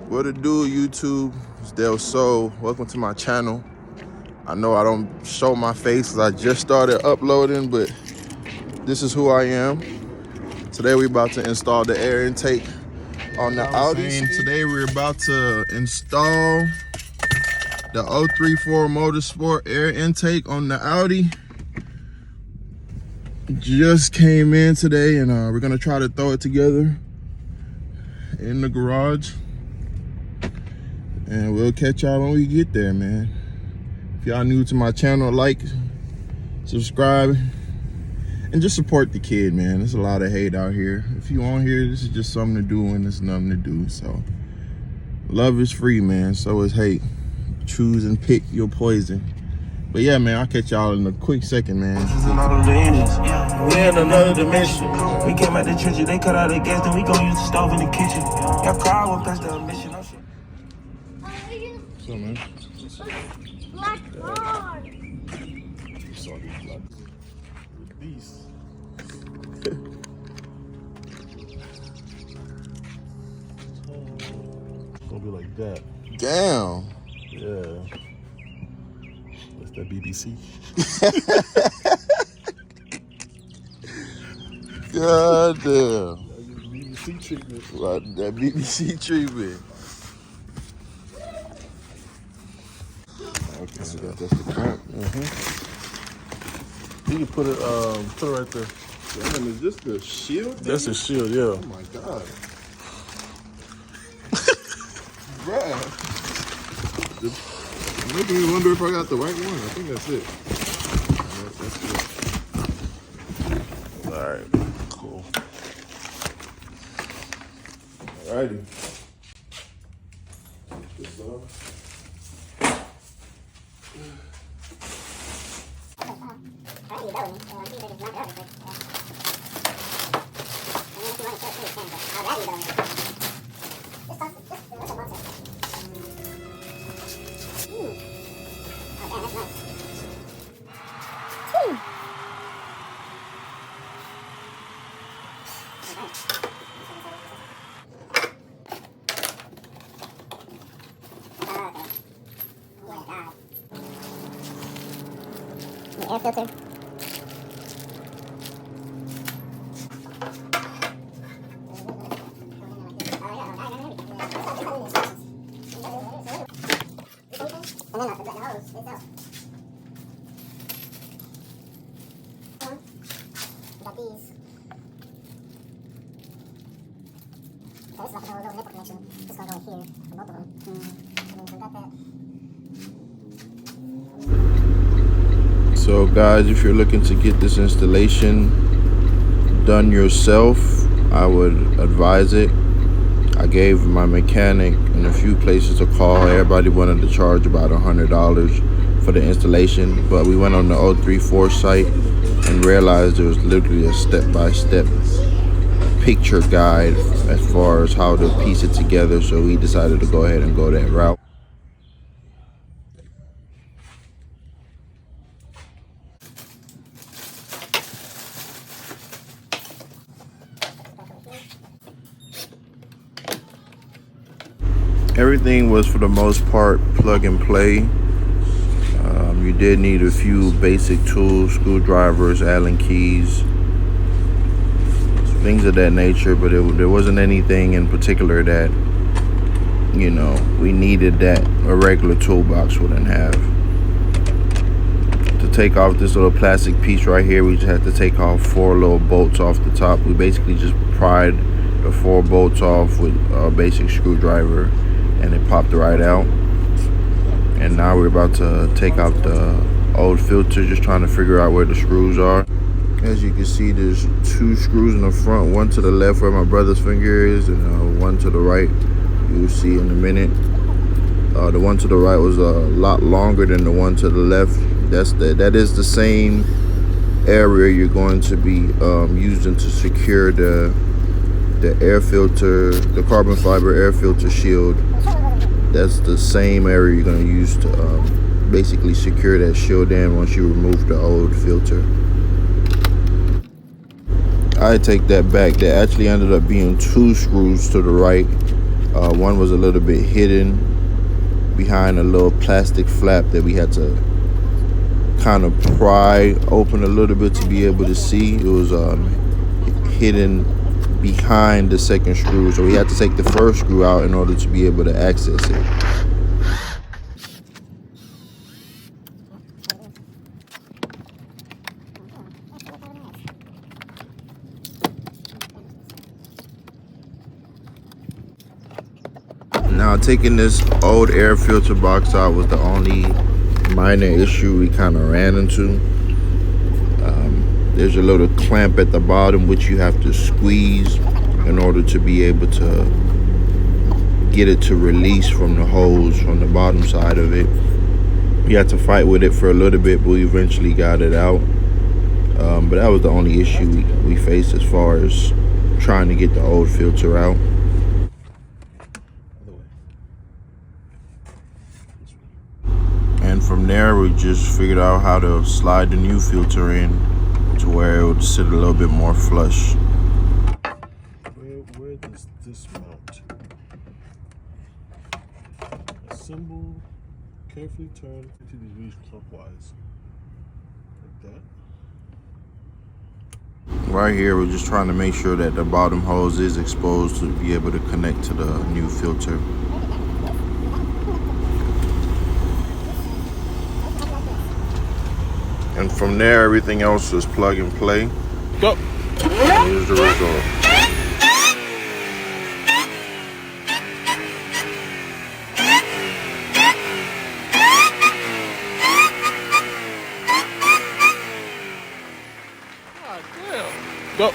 What it do, YouTube? It's Del Sol. Welcome to my channel. I know I don't show my face because I just started uploading, but this is who I am. Today we're about to install the air intake on the Audi. Today we're about to install the 034 Motersport air intake on the Audi. Just came in today and we're gonna try to throw it together in the garage. And we'll catch y'all when we get there, man. If y'all new to my channel, like, subscribe, and just support the kid, man. There's a lot of hate out here. If you on here, this is just something to do when there's nothing to do. So, love is free, man. So is hate. Choose and pick your poison. But yeah, man, I'll catch y'all in a quick second, man. We in another dimension. We came out the trenches, they cut out the gas, then we gon' use the stove in the kitchen. Your car won't pass the mission. So, man. Black car. These. It's gonna be like that. Damn. Yeah. That's that BBC. God damn. BBC treatment. Right, that BBC treatment. Okay, so that's the clamp. You can put it right there. Damn, is this the shield thing? That's a shield, yeah. Oh my God. Bruh. I'm making me wonder if I got the right one. I think that's it. That's good. Alright, cool. Alrighty. Air filter. Got these. So this is like a little nipple connection. This is gonna go in here for both of them. And then we got that. So guys, if you're looking to get this installation done yourself, I would advise it. I gave my mechanic in a few places a call. Everybody wanted to charge about $100 for the installation, but we went on the 034 site and realized there was literally a step-by-step picture guide as far as how to piece it together, so we decided to go ahead and go that route. Everything was for the most part plug and play. You did need a few basic tools, screwdrivers, Allen keys, things of that nature, but there wasn't anything in particular that, you know, we needed that a regular toolbox wouldn't have. To take off this little plastic piece right here, we just had to take off 4 little bolts off the top. We basically just pried the 4 bolts off with a basic screwdriver, and it popped right out. And now we're about to take out the old filter, just trying to figure out where the screws are. As you can see, there's 2 screws in the front, one to the left where my brother's finger is, and one to the right. You'll see in a minute. The one to the right was a lot longer than the one to the left. That is the same area you're going to be using to secure the air filter, the carbon fiber air filter shield. That's the same area you're going to use to basically secure that shield in once you remove the old filter. I take that back. There actually ended up being 2 screws to the right One was a little bit hidden behind a little plastic flap that we had to kind of pry open a little bit to be able to see. It was hidden behind the second screw, so we had to take the first screw out in order to be able to access it. Now, taking this old air filter box out was the only minor issue we kind of ran into. There's a little clamp at the bottom which you have to squeeze in order to be able to get it to release from the hose from the bottom side of it. We had to fight with it for a little bit, but we eventually got it out. But that was the only issue we faced as far as trying to get the old filter out. And from there, we just figured out how to slide the new filter in to where it would sit a little bit more flush. Where does this mount? Assemble, carefully turn 50 degrees clockwise. Like that. Right here, we're just trying to make sure that the bottom hose is exposed to be able to connect to the new filter. And from there, everything else is plug and play. Go. Here's the result. Go.